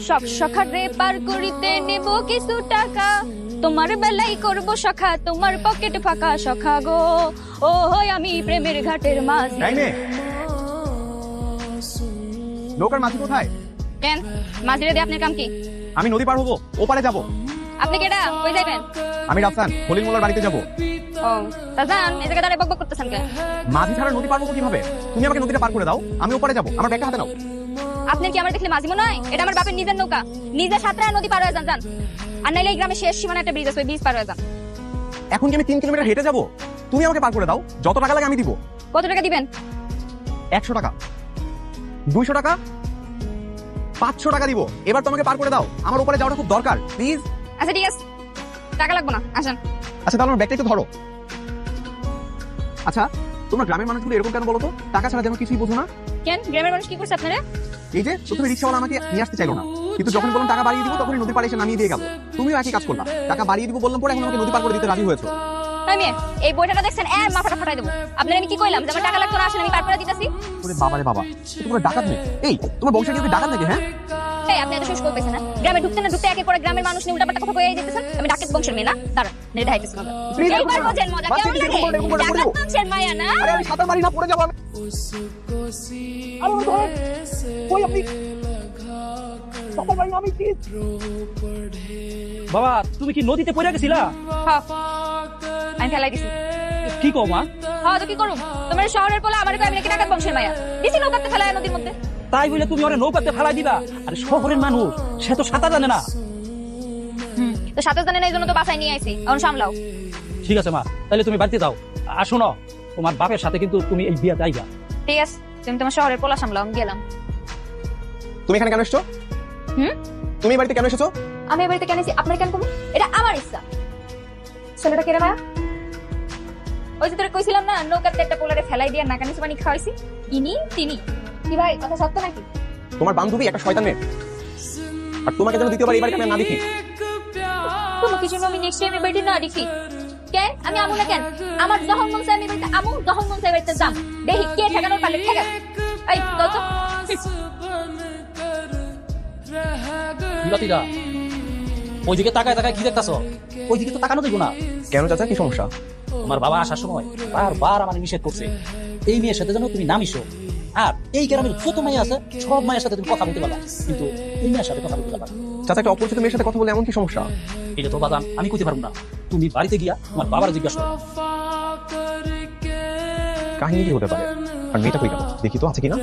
সব সখারে পার করিতে নেব কিছু টাকা, তোমার বেলাই করব সখা, তোমার পকেট ফাঁকা সখা গো। ও হই আমি প্রেমের ঘাটের মাঝি। নৌকার মাঝি কোথায়? কেন মাঝিরে দিয়ে আপনার কাম কি? আমি নদী পার হবো, ওপারে যাব। আপনি কেডা, কই যাবেন? আমি রাফসান, খলিল মোল্লার বাড়িতে যাব। ও তা যান, এই জায়গা দাঁড়িয়ে বকবক করতেছেন কেন? মাঝি ছাড়া নদী পার হবো কিভাবে? তুমি আমাকে নদীটা পার করে দাও, আমি ওপারে যাব। আমার ব্যাগটা হাতে নাও। আপনার কি আমার দেখলে মাঝি মনে হয়? এটা আমার বাপের নিজের নৌকা, নিজের সাঁতরা নদী পার হয়ে যান যান। আর নাইলে এই গ্রামে শেষ সীমানা একটা ব্রিজ আছে, ওই ব্রিজ পার হয়ে যান। এখন কি আমি 3 কিলোমিটার হেঁটে যাব? তুমি আমাকে পার করে দাও, যত টাকা লাগে আমি দিব। কত টাকা দিবেন? 100 টাকা, 200 টাকা, 500 টাকা দিব। এবার তোমাকে পার করে দাও, আমার ওপারে যাওয়াটা খুব দরকার, প্লিজ। আচ্ছা ঠিক আছে, টাকা লাগবে না, আসেন। আচ্ছা তাহলে আমার ব্যাগটা একটু ধরো। আচ্ছা তোমরা গ্রামের মানুষগুলো এরকম কেন বলো তো? টাকা ছাড়া যেন কিছুই বোঝো না। কেন গ্রামের মানুষ কি করছে আপনারা? এই যে প্রথমে রিক্সাওয়ালা আমাকে নিয়ে আসতে চাইলো না, কিন্তু যখন বললাম টাকা বাড়িয়ে দিব তখনই নদী পাড়ে এসে নামিয়ে দিয়ে গেল। তুমিও একই কাজ করলা, টাকা বাড়িয়ে দিব বললাম পরে এখন আমাকে নদী পার করে দিতে রাজি হয়েছো। তাই মেয়ে, এই বইটা দেখছেন এর মাথাটা ফাটাই দেবো। আপনার আমি কি কইলাম যে আমার টাকা লাগতো না, আসেন আমি পার করে দিতেছি। ওরে বাবা রে বাবা, তোমার ডাকাত নেই? এই তোমার বংশের কেউ কি ডাকাত নাকি? হ্যাঁ এই আপনি এত শেষ করতেছেন না, গ্রামে ঢুকতে না ঢুকতে একে করে গ্রামের মানুষ নিয়ে উল্টাপাল্টা কথা কইয়া দিতেছেন। আমি ডাকাত বংশের মেয়ে না, দাঁড়া নেড়ে ঢাইতেছি মজা। Please, এইবার বোঝেন মজা কেমন লাগে? ডাকাত বংশের মায়া না। আরে আমি সাঁতার মারি না, পড়ে যাবো আমি। আরে ওই ধরে, কই আপনি? সাঁতার মারি না আমি, প্লিজ। বাবা তুমি কি নদীতে পড়ে গেছিলা? হ্যাঁ আমি ফেলাই দিছি। কি কও মা? হ্যাঁ তো কি করুম, তোমার শহরের পোলা আমার কই আমি নাকি ডাকাত বংশের মায়া, দিছি নৌকাতে ফেলাই নদীর মধ্যে। তাই বলে তুমি ওরে নৌকাতে ফেলাই দিবা? আরে শহরের মানুষ, সে তো সাঁতার জানে না। তো সাথে জানেন এই জন্য তো বাসায় নিয়ে আইছি, এখন সামলাও। ঠিক আছে মা, তাহলে তুমি বাড়িতে যাও। আর শোনো, তোমার বাপের সাথে কিন্তু তুমি এই বিয়ে যাইবা। ঠিক আছে, তুমি তোমার শহরের পোলা সামলাও, আমি গেলাম। তুমি এখানে কেন এসছো? তুমি এই বাড়িতে কেন এসেছো? আমি এই বাড়িতে কেন এসেছি আপনার কেন করবো? এটা আমার ইচ্ছা। ছেলেটা কেড়ে মায়া, ওই যে তোরে কইছিলাম না নৌকাতে একটা পোলারে ফেলাই দিয়ে নাকানি পানি খাওয়াইছি, ইনি তিনি। কি ভাই কথা সত্য নাকি? তোমার বান্ধবী একটা শয়তান মেয়ে, আর তোমাকে যেন দ্বিতীয়বার এই বাড়িতে আমি না দেখি। কোনো কিছু আমি নেক্সট টাইম এই বাড়িতে না দেখি। কেন আমি আমু না কেন? আমার যখন মন চাই আমি বাড়িতে আমু, যখন মন চাই বাড়িতে যাম। দেখি কে ঠেকানোর পারলে ঠেকান। এই তো বিরাতিরা ওইদিকে তাকায় তাকায় কি দেখতাছ? ওইদিকে তো তাকানো যাইব না। কেন চাচা, কি সমস্যা? তোমার বাবা আসার সময় বারবার আমার নিষেধ করছে এই মেয়ের সাথে যেন তুমি না মিশো। আর এই গ্রামের যত মেয়ে আছে সব মায়ের সাথে তুমি কথা বলতে পারবা, কিন্তু এই মেয়ের সাথে কথা বলতে পারবা না। চাচা একটা অপরিচিত মেয়ের সাথে কথা বলে এমন কি সমস্যা? এটা তো বাদাম আমি কইতে পারবো না, তুমি বাড়িতে গিয়া তোমার বাবার জিজ্ঞাসা করো। কাহিনী কি হতে পারে? আর মেয়েটা কই গেল? দেখি তো আছে কিনা।